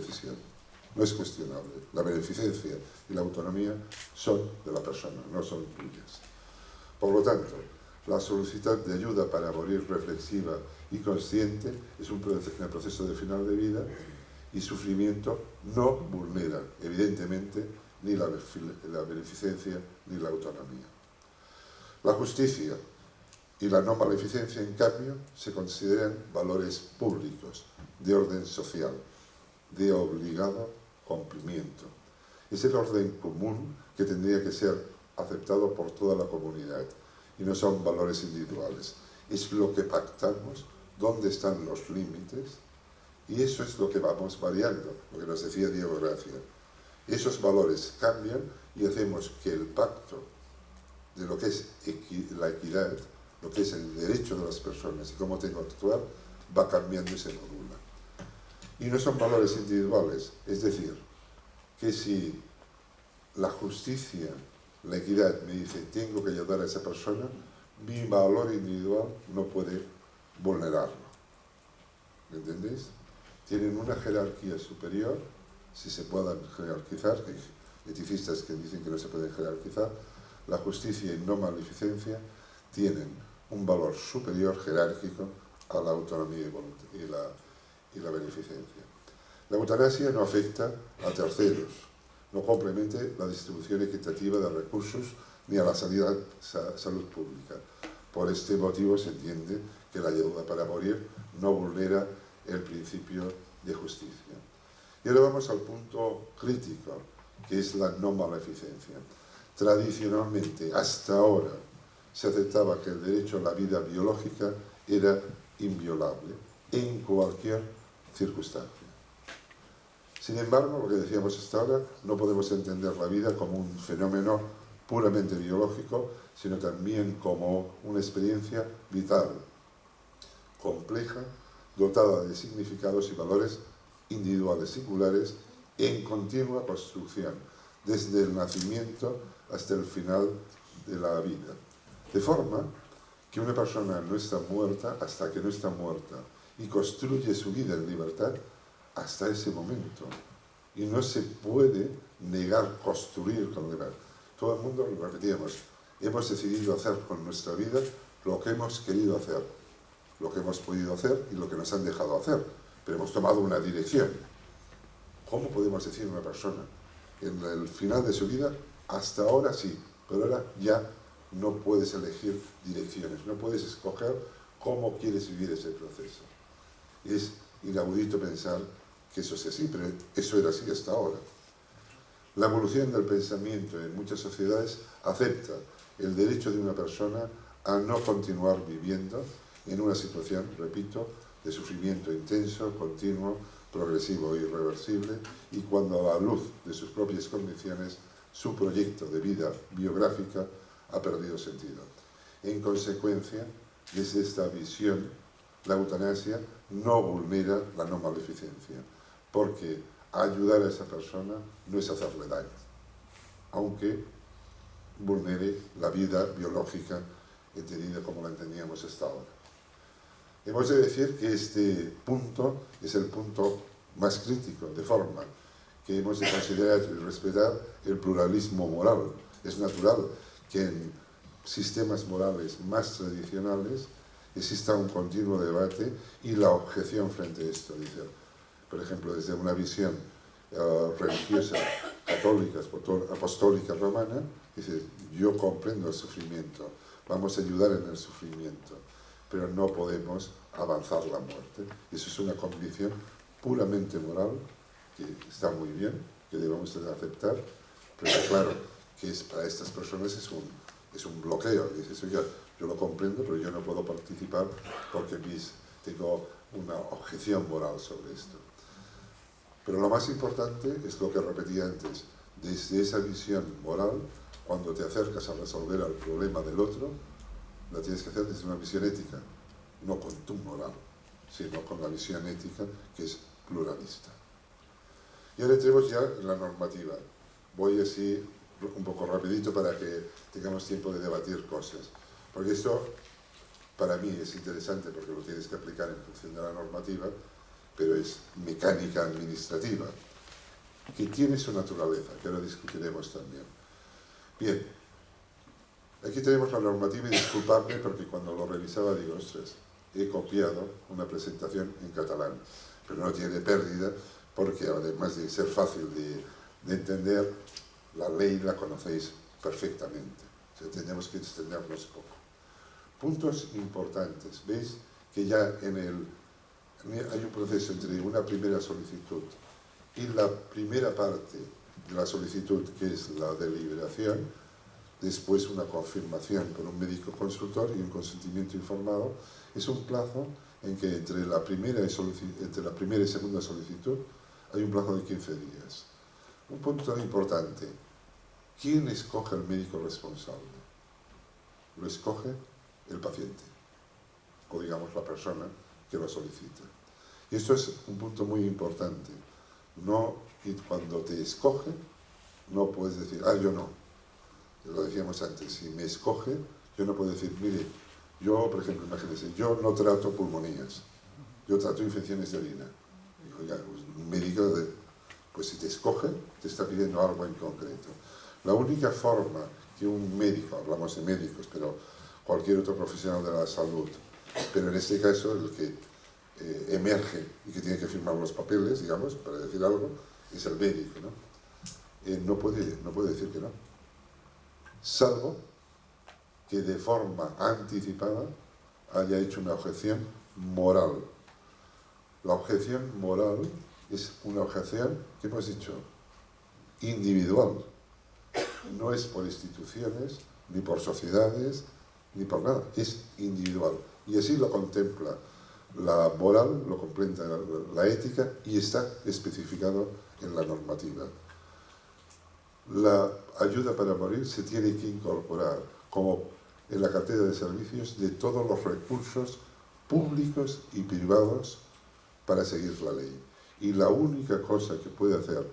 decisión. No es cuestionable. La beneficencia y la autonomía son de la persona, no son tuyas. Por lo tanto, la solicitud de ayuda para morir reflexiva y consciente es un proceso de final de vida, y sufrimiento no vulnera, evidentemente, ni la beneficencia ni la autonomía. La justicia y la no maleficencia, en cambio, se consideran valores públicos de orden social, de obligado cumplimiento. Es el orden común que tendría que ser aceptado por toda la comunidad, y no son valores individuales. Es lo que pactamos, dónde están los límites, y eso es lo que vamos variando, lo que nos decía Diego Gracia. Esos valores cambian y hacemos que el pacto de lo que es la equidad, lo que es el derecho de las personas y cómo tengo que actuar, va cambiando y se modula. Y no son valores individuales, es decir, que si la justicia, la equidad me dice tengo que ayudar a esa persona, mi valor individual no puede vulnerarlo. ¿Me entendéis? Tienen una jerarquía superior, si se puedan jerarquizar, hay eticistas que dicen que no se pueden jerarquizar, la justicia y no maleficencia tienen un valor superior jerárquico a la autonomía y la beneficencia. La eutanasia no afecta a terceros, no complemente la distribución equitativa de recursos ni a la salud pública. Por este motivo se entiende que la ayuda para morir no vulnera el principio de justicia. Y ahora vamos al punto crítico, que es la no maleficencia. Tradicionalmente, hasta ahora, se aceptaba que el derecho a la vida biológica era inviolable en cualquier circunstancia. Sin embargo, lo que decíamos hasta ahora, no podemos entender la vida como un fenómeno puramente biológico, sino también como una experiencia vital, compleja, dotada de significados y valores individuales singulares en continua construcción, desde el nacimiento hasta el final de la vida. De forma que una persona no está muerta hasta que no está muerta y construye su vida en libertad hasta ese momento. Y no se puede negar construir con libertad. Todo el mundo, lo repetíamos, hemos decidido hacer con nuestra vida lo que hemos querido hacer, lo que hemos podido hacer y lo que nos han dejado hacer, pero hemos tomado una dirección. ¿Cómo podemos decir a una persona en el final de su vida, hasta ahora sí, pero ahora ya no puedes elegir direcciones, no puedes escoger cómo quieres vivir ese proceso? Es inaudito pensar que eso sea así, pero eso era así hasta ahora. La evolución del pensamiento en muchas sociedades acepta el derecho de una persona a no continuar viviendo en una situación, repito, de sufrimiento intenso, continuo, progresivo e irreversible, y cuando a la luz de sus propias condiciones su proyecto de vida biográfica ha perdido sentido. En consecuencia, desde esta visión, la eutanasia no vulnera la no maleficencia, porque ayudar a esa persona no es hacerle daño, aunque vulnere la vida biológica entendida como la entendíamos hasta ahora. Hemos de decir que este punto es el punto más crítico, de forma que hemos de considerar y respetar el pluralismo moral. Es natural que en sistemas morales más tradicionales exista un continuo debate y la objeción frente a esto. Dice, por ejemplo, desde una visión religiosa, católica, apostólica, romana, dice, yo comprendo el sufrimiento, vamos a ayudar en el sufrimiento, pero no podemos avanzar la muerte. Eso es una convicción puramente moral, que está muy bien, que debemos de aceptar, pero claro, que para estas personas es un bloqueo. Dices, oiga, yo lo comprendo, pero yo no puedo participar porque tengo una objeción moral sobre esto. Pero lo más importante es lo que repetía antes, desde esa visión moral, cuando te acercas a resolver el problema del otro, la tienes que hacer desde una visión ética, no con tu moral, sino con la visión ética que es pluralista. Y ahora entremos ya en la normativa. Voy así un poco rapidito para que tengamos tiempo de debatir cosas, porque esto para mí es interesante porque lo tienes que aplicar en función de la normativa, pero es mecánica administrativa, que tiene su naturaleza, que ahora discutiremos también. Bien, aquí tenemos la normativa y disculpadme porque cuando lo revisaba digo, ostras, he copiado una presentación en catalán, pero no tiene pérdida porque además de ser fácil de entender, la ley la conocéis perfectamente. O sea, tenemos que extendernos poco. Puntos importantes. ¿Veis que ya hay un proceso entre una primera solicitud y la primera parte de la solicitud, que es la deliberación, después una confirmación por un médico consultor y un consentimiento informado? Es un plazo en que entre la primera y segunda solicitud hay un plazo de 15 días. Un punto importante: ¿quién escoge al médico responsable? Lo escoge el paciente, o digamos la persona que lo solicita. Y esto es un punto muy importante. Y cuando te escoge, no puedes decir, yo no. Lo decíamos antes, si me escoge, yo no puedo decir, mire, yo, por ejemplo, imagínense, yo no trato pulmonías, yo trato infecciones de orina. Y, oiga, un médico, pues si te escoge, te está pidiendo algo en concreto. La única forma que un médico, hablamos de médicos, pero cualquier otro profesional de la salud, pero en este caso el que emerge y que tiene que firmar los papeles, digamos, para decir algo, es el médico, ¿no? No puede decir que no, salvo que de forma anticipada haya hecho una objeción moral. La objeción moral es una objeción, ¿qué hemos dicho? Individual. No es por instituciones, ni por sociedades, ni por nada, es individual. Y así lo contempla la moral, lo contempla la ética y está especificado en la normativa. La ayuda para morir se tiene que incorporar como en la cartera de servicios de todos los recursos públicos y privados para seguir la ley. Y la única cosa que puede hacer,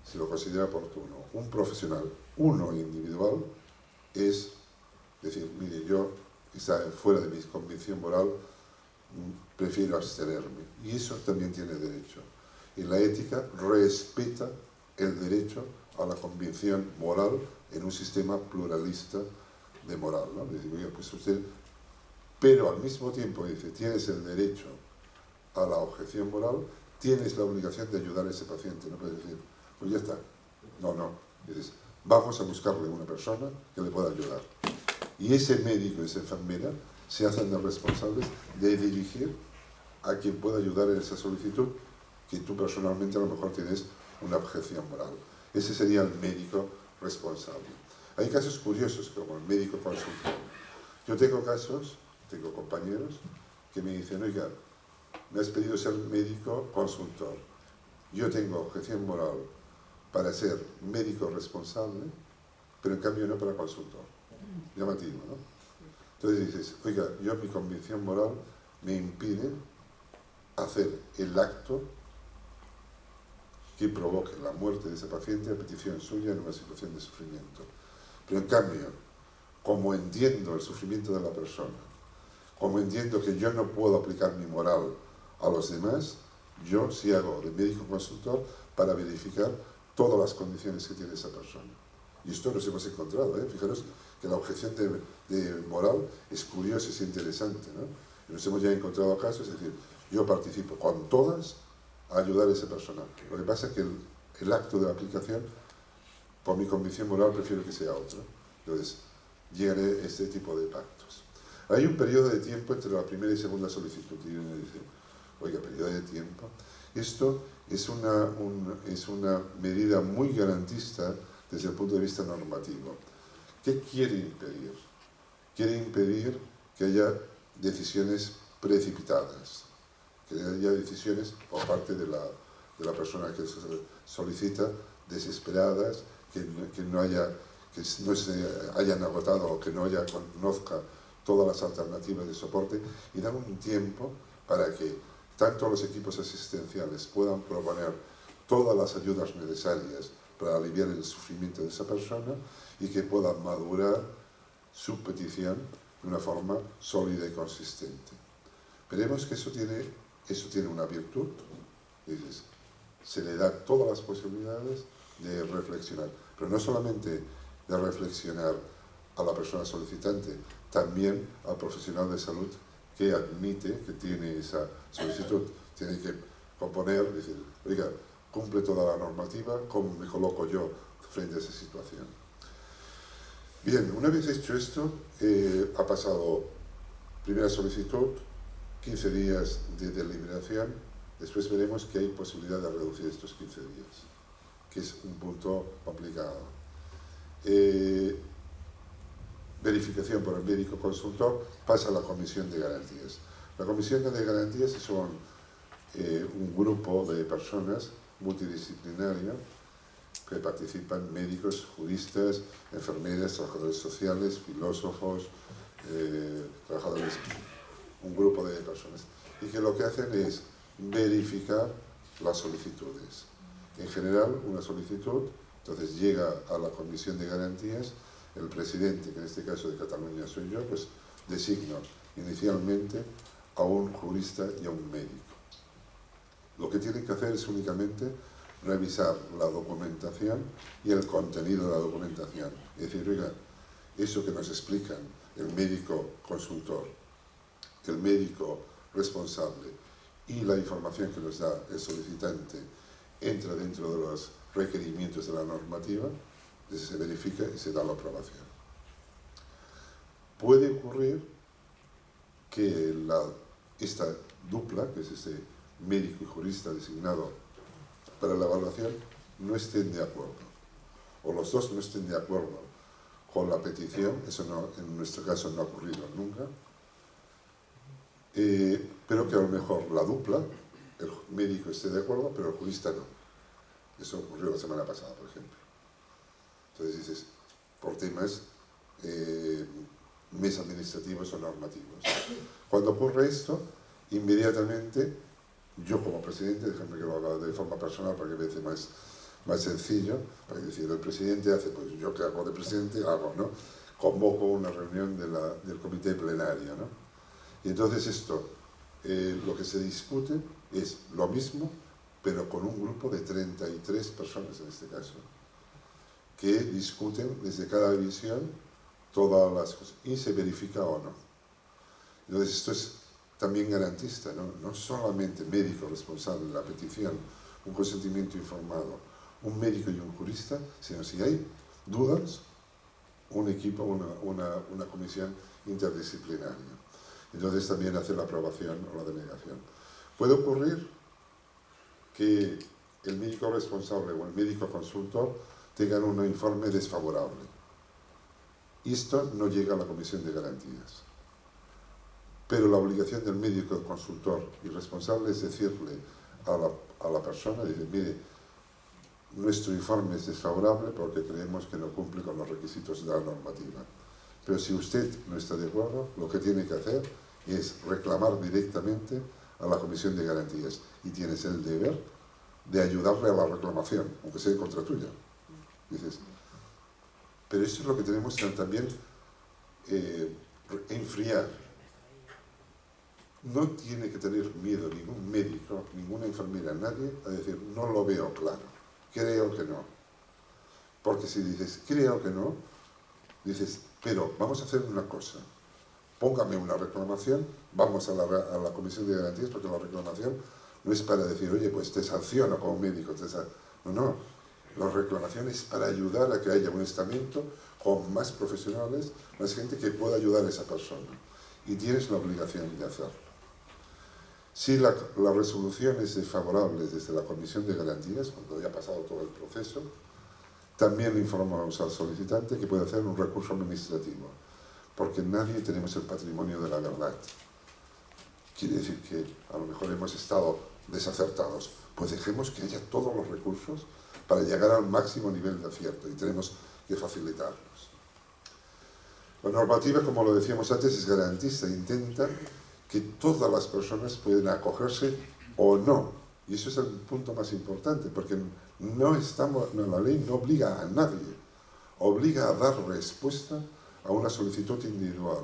si lo considera oportuno, un profesional, uno individual, es decir, mire, yo, está fuera de mi convicción moral, prefiero abstenerme. Y eso también tiene derecho. Y la ética respeta el derecho a la convicción moral en un sistema pluralista de moral, ¿no? Dice, oye, pues usted, pero al mismo tiempo dice, tienes el derecho a la objeción moral, tienes la obligación de ayudar a ese paciente. No puedes decir, pues ya está. No. Dices, vamos a buscarle una persona que le pueda ayudar. Y ese médico, esa enfermera, se hacen los responsables de dirigir a quien pueda ayudar en esa solicitud, que tú personalmente a lo mejor tienes una objeción moral. Ese sería el médico responsable. Hay casos curiosos, como el médico consultor. Yo tengo compañeros que me dicen, oiga, me has pedido ser médico consultor. Yo tengo objeción moral para ser médico responsable, pero en cambio no para consultor. Llamativo, ¿no? Entonces dices, oiga, yo mi convicción moral me impide hacer el acto que provoque la muerte de ese paciente a petición suya en una situación de sufrimiento. Pero en cambio, como entiendo el sufrimiento de la persona, como entiendo que yo no puedo aplicar mi moral a los demás, yo sí hago de médico consultor para verificar todas las condiciones que tiene esa persona. Y esto nos hemos encontrado, ¿eh? Fijaros que la objeción de moral es curiosa y es interesante, ¿no? Y nos hemos ya encontrado casos, es decir, yo participo con todas a ayudar a esa persona. Lo que pasa es que el acto de la aplicación, por mi convicción moral, prefiero que sea otro. Entonces, llegan a este tipo de pactos. Hay un periodo de tiempo entre la primera y segunda solicitud. Y uno dice, oiga, periodo de tiempo. Esto es una medida muy garantista desde el punto de vista normativo. ¿Qué quiere impedir? Quiere impedir que haya decisiones precipitadas, que haya decisiones por parte de la persona que solicita desesperadas, que no se hayan agotado o que no conozca todas las alternativas de soporte, y dan un tiempo para que tanto los equipos asistenciales puedan proponer todas las ayudas necesarias para aliviar el sufrimiento de esa persona y que puedan madurar su petición de una forma sólida y consistente. Veremos que eso tiene eso tiene una virtud, dices, se le da todas las posibilidades de reflexionar, pero no solamente de reflexionar a la persona solicitante, también al profesional de salud que admite que tiene esa solicitud. Tiene que componer, decir, oiga, cumple toda la normativa, ¿cómo me coloco yo frente a esa situación? Bien, una vez hecho esto, ha pasado primera solicitud, 15 días de deliberación, después veremos que hay posibilidad de reducir estos 15 días, que es un punto complicado. Verificación por el médico consultor, pasa a la Comisión de Garantías. La Comisión de Garantías son un grupo de personas multidisciplinario que participan médicos, juristas, enfermeras, trabajadores sociales, filósofos, trabajadores, un grupo de personas, y que lo que hacen es verificar las solicitudes. En general, una solicitud, entonces llega a la Comisión de Garantías, el presidente, que en este caso de Cataluña soy yo, pues designa inicialmente a un jurista y a un médico. Lo que tienen que hacer es únicamente revisar la documentación y el contenido de la documentación. Es decir, oiga, eso que nos explican el médico consultor, el médico responsable y la información que nos da el solicitante entra dentro de los requerimientos de la normativa, se verifica y se da la aprobación. Puede ocurrir que esta dupla, que es este médico y jurista designado para la evaluación, no estén de acuerdo, o los dos no estén de acuerdo con la petición. Eso no, en nuestro caso no ha ocurrido nunca, pero que a lo mejor la dupla, el médico esté de acuerdo, pero el jurista no. Eso ocurrió la semana pasada, por ejemplo. Entonces dices, por temas mes administrativos o normativos. Cuando ocurre esto, inmediatamente, yo como presidente, déjame que lo haga de forma personal para que me parezca más sencillo, para decir, el presidente hace, pues yo que hago de presidente, hago, ¿no? Convoco una reunión del comité plenario, ¿no? Y entonces esto, lo que se discute es lo mismo, pero con un grupo de 33 personas en este caso, que discuten desde cada división todas las cosas y se verifica o no. Entonces esto es también garantista, ¿no? No solamente médico responsable de la petición, un consentimiento informado, un médico y un jurista, sino si hay dudas, un equipo, una comisión interdisciplinaria. Entonces también hace la aprobación o la denegación. Puede ocurrir que el médico responsable o el médico consultor tengan un informe desfavorable. Y esto no llega a la Comisión de Garantías. Pero la obligación del médico consultor y responsable es decirle a la persona, decir, mire, nuestro informe es desfavorable porque creemos que no cumple con los requisitos de la normativa. Pero si usted no está de acuerdo, lo que tiene que hacer es reclamar directamente a la Comisión de Garantías y tienes el deber de ayudarle a la reclamación, aunque sea en contra tuya. Dices, pero esto es lo que tenemos que también enfriar. No tiene que tener miedo ningún médico, ninguna enfermera, nadie, a decir, no lo veo claro, creo que no. Porque si dices, creo que no, dices, pero vamos a hacer una cosa, póngame una reclamación, vamos a la Comisión de Garantías, porque la reclamación no es para decir, oye, pues te sanciono como médico, no, la reclamación es para ayudar a que haya un estamento con más profesionales, más gente que pueda ayudar a esa persona. Y tienes la obligación de hacerlo. Si la resolución es desfavorable desde la Comisión de Garantías, cuando ya ha pasado todo el proceso, también le informamos al solicitante que puede hacer un recurso administrativo, porque nadie tenemos el patrimonio de la verdad. Quiere decir que a lo mejor hemos estado desacertados, pues dejemos que haya todos los recursos para llegar al máximo nivel de acierto y tenemos que facilitarlos. La normativa, como lo decíamos antes, es garantista, intenta que todas las personas pueden acogerse o no. Y eso es el punto más importante, porque la ley no obliga a nadie, obliga a dar respuesta a una solicitud individual,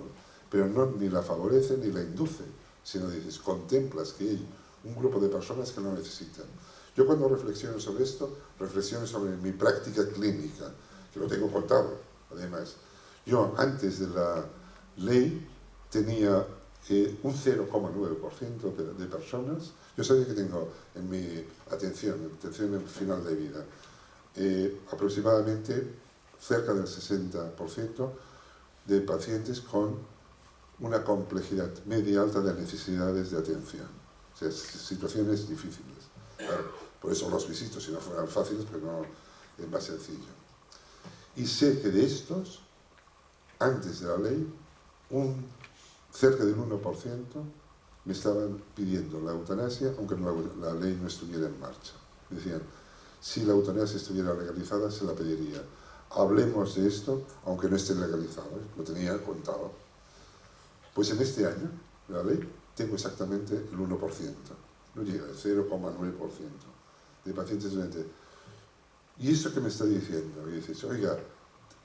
pero no ni la favorece ni la induce, sino dices, contemplas que hay un grupo de personas que lo necesitan. Yo cuando reflexiono sobre esto, reflexiono sobre mi práctica clínica, que lo tengo contado, además. Yo, antes de la ley, tenía un 0,9% de personas. Yo sabía que tengo en mi atención en final de vida, aproximadamente cerca del 60% de pacientes con una complejidad media alta de necesidades de atención. O sea, situaciones difíciles. Claro, por eso los visito, si no fueran fáciles, pero no es más sencillo. Y sé que de estos, antes de la ley, cerca del 1% me estaban pidiendo la eutanasia, aunque la ley no estuviera en marcha. Decían, si la eutanasia estuviera legalizada, se la pediría. Hablemos de esto, aunque no esté legalizado, lo tenía contado. Pues en este año, la ley, tengo exactamente el 1%, no llega, el 0,9% de pacientes doentes. ¿Y esto qué me está diciendo? Y dices, oiga,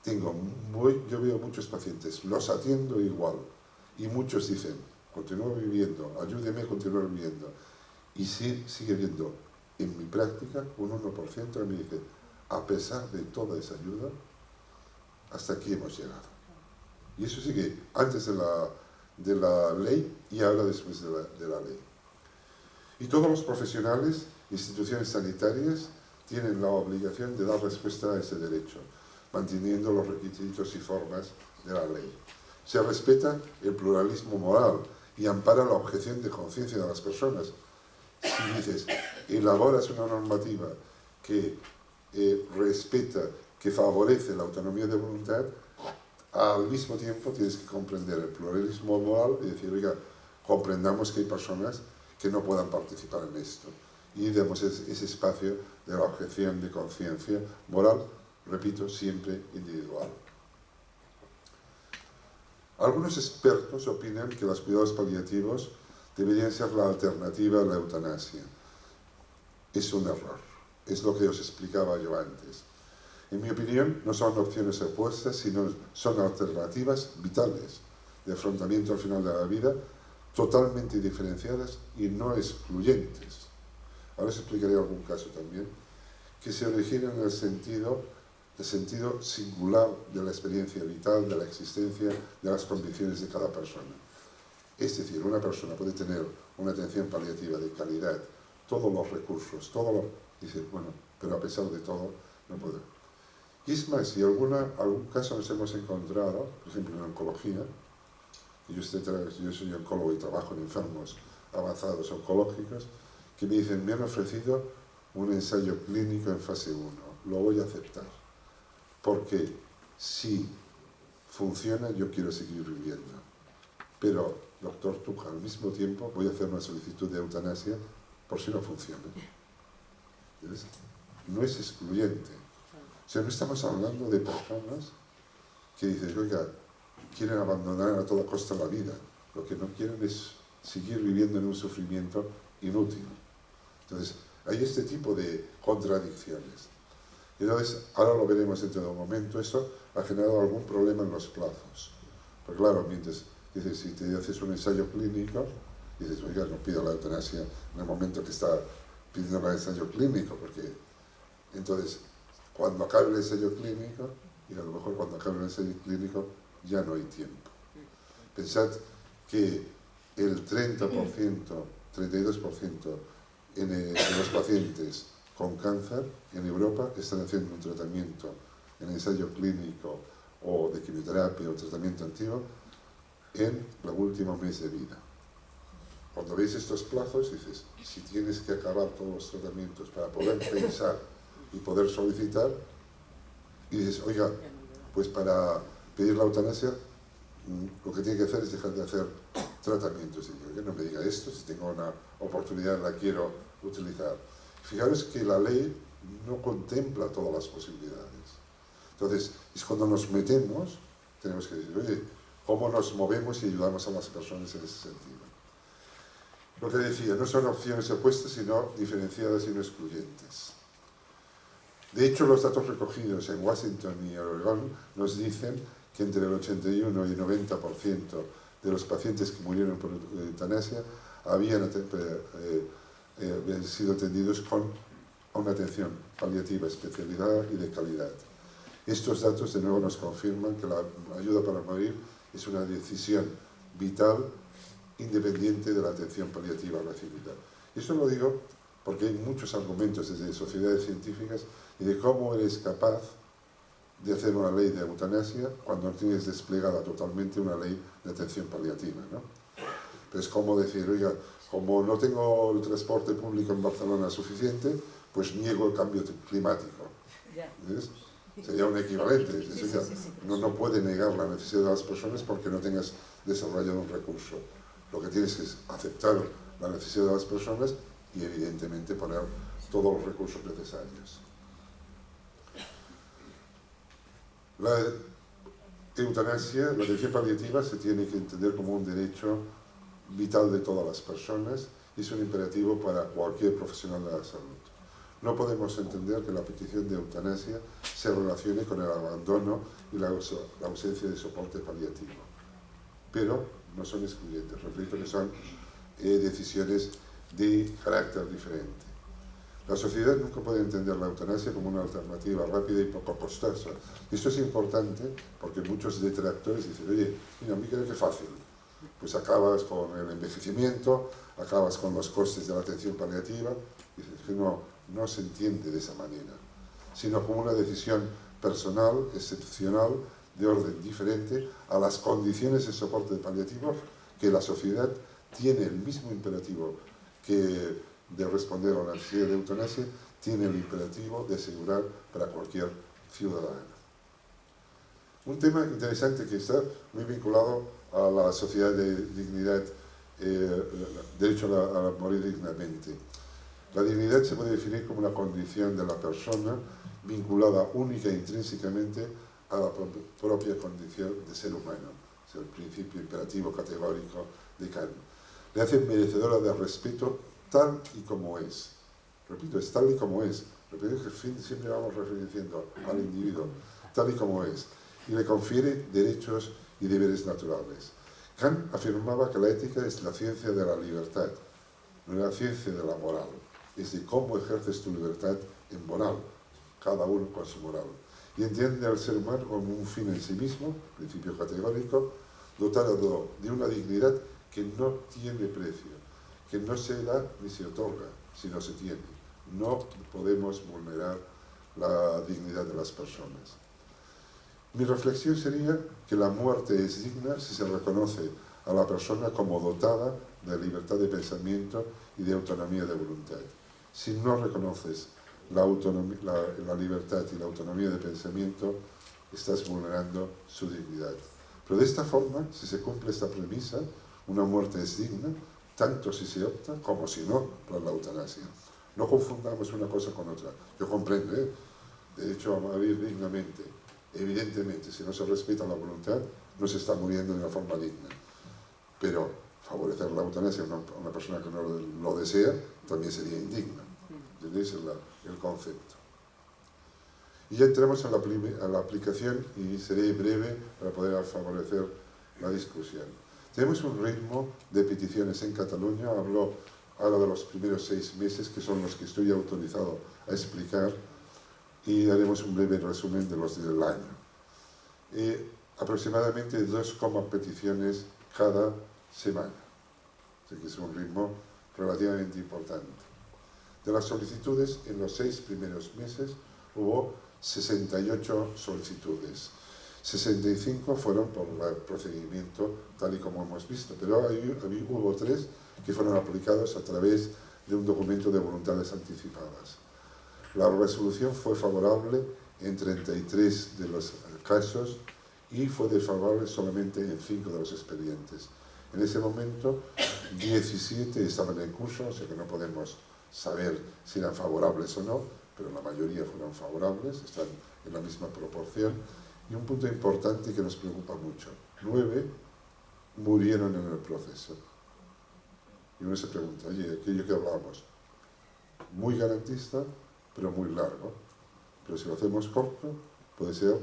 yo veo muchos pacientes, los atiendo igual, y muchos dicen, continúo viviendo, ayúdeme a continuar viviendo. Y sigue viendo en mi práctica un 1% que me dice, a pesar de toda esa ayuda, hasta aquí hemos llegado. Y eso sigue antes de la ley y ahora después de la ley. Y todos los profesionales, instituciones sanitarias, tienen la obligación de dar respuesta a ese derecho, manteniendo los requisitos y formas de la ley. Se respeta el pluralismo moral y ampara la objeción de conciencia de las personas. Si dices, elaboras una normativa que respeta, que favorece la autonomía de voluntad, al mismo tiempo tienes que comprender el pluralismo moral y decir, oiga, comprendamos que hay personas que no puedan participar en esto. Y demos ese espacio de la objeción de conciencia moral, repito, siempre individual. Algunos expertos opinan que los cuidados paliativos deberían ser la alternativa a la eutanasia. Es un error, es lo que os explicaba yo antes. En mi opinión, no son opciones opuestas, sino son alternativas vitales de afrontamiento al final de la vida, totalmente diferenciadas y no excluyentes. Ahora os explicaré algún caso también, que se origina en el sentido singular de la experiencia vital, de la existencia, de las condiciones de cada persona. Es decir, una persona puede tener una atención paliativa de calidad, todos los recursos, dice, bueno, pero a pesar de todo, no puedo. Y es más, si algún caso nos hemos encontrado, por ejemplo en oncología, y yo soy oncólogo y trabajo en enfermos avanzados oncológicos, que me dicen, me han ofrecido un ensayo clínico en fase 1, lo voy a aceptar, porque si funciona yo quiero seguir viviendo, pero doctor Tuja, al mismo tiempo voy a hacer una solicitud de eutanasia por si no funciona. ¿Ves? No es excluyente. O sea, no estamos hablando de personas que dicen, oiga, quieren abandonar a toda costa la vida, lo que no quieren es seguir viviendo en un sufrimiento inútil. Entonces, hay este tipo de contradicciones. Y entonces, ahora lo veremos dentro de un momento, eso ha generado algún problema en los plazos. Porque claro, mientras dices, si te haces un ensayo clínico, dices, oiga, no pido la eutanasia en el momento que está pidiendo el ensayo clínico, porque entonces, cuando acabe el ensayo clínico, y a lo mejor cuando acabe el ensayo clínico, ya no hay tiempo. Pensad que el 30%, 32% de los pacientes con cáncer en Europa están haciendo un tratamiento en ensayo clínico o de quimioterapia o tratamiento antiguo en el último mes de vida. Cuando veis estos plazos dices, si tienes que acabar todos los tratamientos para poder pensar y poder solicitar, y dices, oiga, pues para pedir la eutanasia lo que tiene que hacer es dejar de hacer tratamientos. Y yo, no me diga esto, si tengo una oportunidad la quiero utilizar. Fijaros que la ley no contempla todas las posibilidades. Entonces, es cuando nos metemos, tenemos que decir, oye, ¿cómo nos movemos y ayudamos a las personas en ese sentido? Lo que decía, no son opciones opuestas, sino diferenciadas y no excluyentes. De hecho, los datos recogidos en Washington y Oregón nos dicen que entre el 81 y el 90% de los pacientes que murieron por eutanasia habían han sido atendidos con una atención paliativa, especializada y de calidad. Estos datos de nuevo nos confirman que la ayuda para morir es una decisión vital independiente de la atención paliativa recibida. Y esto lo digo porque hay muchos argumentos desde sociedades científicas y de cómo eres capaz de hacer una ley de eutanasia cuando no tienes desplegada totalmente una ley de atención paliativa, ¿no? Pero es como decir, oiga, como no tengo el transporte público en Barcelona suficiente, pues niego el cambio climático. ¿Ves? Sería un equivalente. Es decir, no puede negar la necesidad de las personas porque no tengas desarrollado un recurso. Lo que tienes es aceptar la necesidad de las personas y evidentemente poner todos los recursos necesarios. La eutanasia, la atención paliativa, se tiene que entender como un derecho vital de todas las personas y es un imperativo para cualquier profesional de la salud. No podemos entender que la petición de eutanasia se relacione con el abandono y la ausencia de soporte paliativo. Pero no son excluyentes, repito que son decisiones de carácter diferente. La sociedad nunca puede entender la eutanasia como una alternativa rápida y poco costosa. Y esto es importante porque muchos detractores dicen, oye, mira, a mí creo que es fácil. Pues acabas con el envejecimiento, acabas con los costes de la atención paliativa. Y dices que no se entiende de esa manera, sino como una decisión personal, excepcional, de orden diferente a las condiciones de soporte paliativo que la sociedad tiene el mismo imperativo que de responder a la necesidad de eutanasia, tiene el imperativo de asegurar para cualquier ciudadano. Un tema interesante que está muy vinculado a la sociedad de dignidad, derecho a morir dignamente. La dignidad se puede definir como una condición de la persona vinculada única e intrínsecamente a la propia condición de ser humano. Es el principio imperativo categórico de Kant. Le hace merecedora de respeto tal y como es. Repito, es tal y como es. Repito que siempre vamos referenciando al individuo, tal y como es. Y le confiere derechos y deberes naturales. Kant afirmaba que la ética es la ciencia de la libertad, no la ciencia de la moral. Es de cómo ejerces tu libertad en moral, cada uno con su moral. Y entiende al ser humano como un fin en sí mismo, principio categórico, dotado de una dignidad que no tiene precio, que no se da ni se otorga, sino se tiene. No podemos vulnerar la dignidad de las personas. Mi reflexión sería que la muerte es digna si se reconoce a la persona como dotada de libertad de pensamiento y de autonomía de voluntad. Si no reconoces la libertad y la autonomía de pensamiento, estás vulnerando su dignidad. Pero de esta forma, si se cumple esta premisa, una muerte es digna, tanto si se opta como si no por la eutanasia. No confundamos una cosa con otra. Yo comprendo, de hecho, a morir dignamente. Evidentemente, si no se respeta la voluntad, no se está muriendo de una forma digna. Pero favorecer la eutanasia a una persona que no lo desea también sería indigna. ¿Entendéis el concepto? Y ya entramos a la aplicación y seré breve para poder favorecer la discusión. Tenemos un ritmo de peticiones en Cataluña, hablo ahora de los primeros 6 meses, que son los que estoy autorizado a explicar, y haremos un breve resumen de los del año. Aproximadamente 2 peticiones cada semana, así que es un ritmo relativamente importante. De las solicitudes, en los 6 primeros meses hubo 68 solicitudes. 65 fueron por el procedimiento tal y como hemos visto, pero hubo 3 que fueron aplicados a través de un documento de voluntades anticipadas. La resolución fue favorable en 33 de los casos y fue desfavorable solamente en 5 de los expedientes. En ese momento, 17 estaban en curso, o sea que no podemos saber si eran favorables o no, pero la mayoría fueron favorables, están en la misma proporción. Y un punto importante que nos preocupa mucho, 9 murieron en el proceso. Y uno se pregunta, oye, aquello que hablábamos, muy garantista, pero muy largo. Pero si lo hacemos corto, puede ser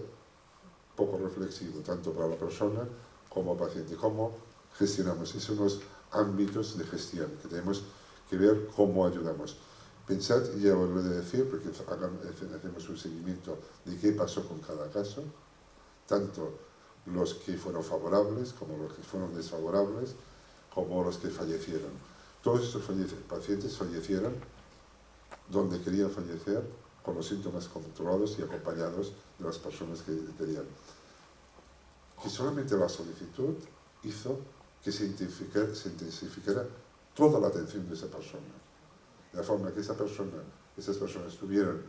poco reflexivo, tanto para la persona como paciente. ¿Cómo gestionamos? Esos son los ámbitos de gestión que tenemos que ver cómo ayudamos. Pensad, y ya os lo he de decir, porque hacemos un seguimiento de qué pasó con cada caso, tanto los que fueron favorables como los que fueron desfavorables, como los que fallecieron. Todos estos pacientes fallecieron donde querían fallecer, con los síntomas controlados y acompañados de las personas que querían. Que solamente la solicitud hizo que se intensificara toda la atención de esa persona. De la forma que esas personas tuvieran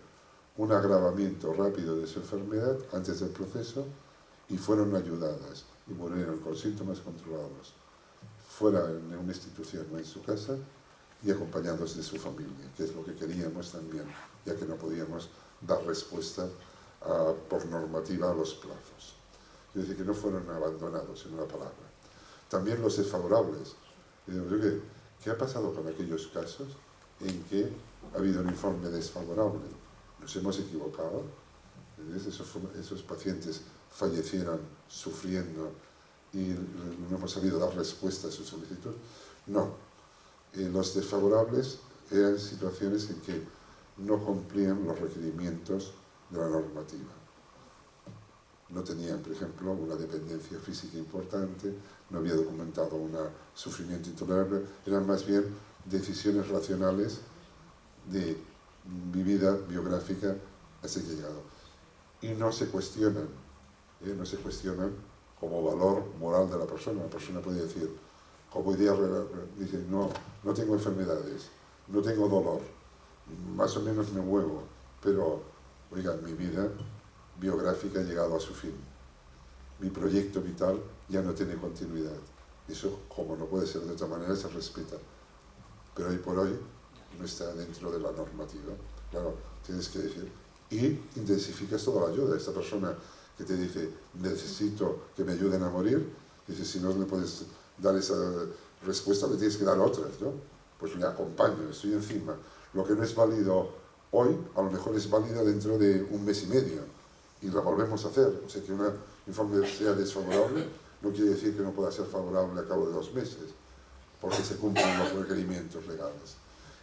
un agravamiento rápido de su enfermedad antes del proceso y fueron ayudadas y murieron con síntomas controlados, fuera en una institución o en su casa, y acompañados de su familia, que es lo que queríamos también, ya que no podíamos dar respuesta por normativa a los plazos. Es decir, que no fueron abandonados, en una palabra. También los desfavorables. ¿Qué ha pasado con aquellos casos en que ha habido un informe desfavorable? ¿Nos hemos equivocado? Esos pacientes fallecieron sufriendo y no hemos sabido dar respuesta a su solicitud. No. Los desfavorables eran situaciones en que no cumplían los requerimientos de la normativa. No tenían, por ejemplo, una dependencia física importante, no había documentado un sufrimiento intolerable, eran más bien decisiones racionales de mi vida biográfica hasta que he llegado. Y no se cuestionan como valor moral de la persona. La persona puede decir, como hoy día dice, no tengo enfermedades, no tengo dolor, más o menos me muevo, pero, oiga, mi vida biográfica ha llegado a su fin. Mi proyecto vital ya no tiene continuidad. Eso, como no puede ser de otra manera, se respeta. Pero hoy por hoy no está dentro de la normativa. Claro, tienes que decir. Y intensificas toda la ayuda. Esta persona que te dice, necesito que me ayuden a morir, dice, si no le puedes dar esa respuesta, le tienes que dar otras, ¿no? Pues le acompaño, estoy encima. Lo que no es válido hoy, a lo mejor es válido dentro de un mes y medio, y la volvemos a hacer. O sea, que un informe sea desfavorable no quiere decir que no pueda ser favorable a cabo de 2 meses, porque se cumplen los requerimientos legales.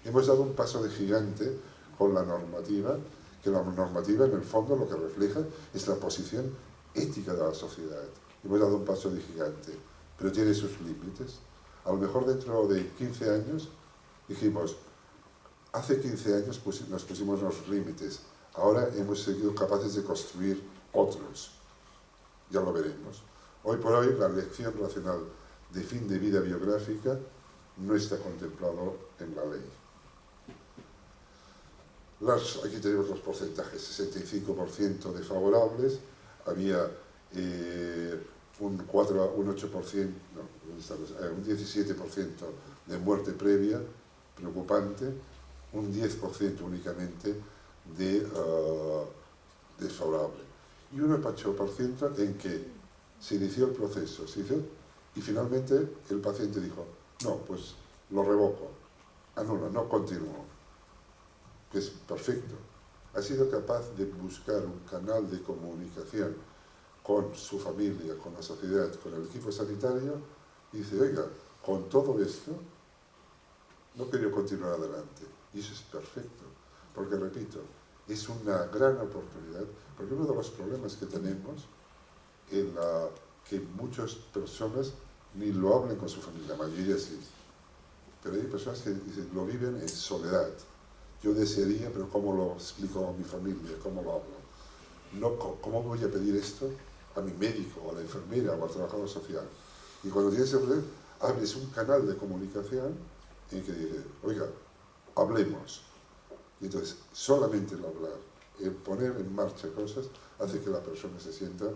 Hemos dado un paso de gigante con la normativa, que la normativa en el fondo lo que refleja es la posición ética de la sociedad. Hemos dado un paso de gigante, pero tiene sus límites. A lo mejor dentro de 15 años dijimos, hace 15 años nos pusimos los límites, ahora hemos sido capaces de construir otros. Ya lo veremos. Hoy por hoy la elección racional de fin de vida biográfica no está contemplado en la ley. Aquí tenemos los porcentajes, 65% de favorables, había un 17% de muerte previa, preocupante, un 10% únicamente de desfavorable. Y un 8% en que se inició el proceso, y finalmente el paciente dijo, no, pues lo revoco, anulo, no continúo. Que es perfecto. Ha sido capaz de buscar un canal de comunicación con su familia, con la sociedad, con el equipo sanitario, y dice, oiga, con todo esto, no quería continuar adelante. Y eso es perfecto, porque repito, es una gran oportunidad, porque uno de los problemas que tenemos en que muchas personas ni lo hablan con su familia, la mayoría sí, pero hay personas que dicen, lo viven en soledad. Yo desearía, pero ¿cómo lo explico a mi familia? ¿Cómo lo hablo? No, ¿cómo voy a pedir esto a mi médico, o a la enfermera, o al trabajador social? Y cuando tienes el problema, abres un canal de comunicación en que dices, oiga, hablemos. Y entonces, solamente el hablar, el poner en marcha cosas, hace que la persona se sienta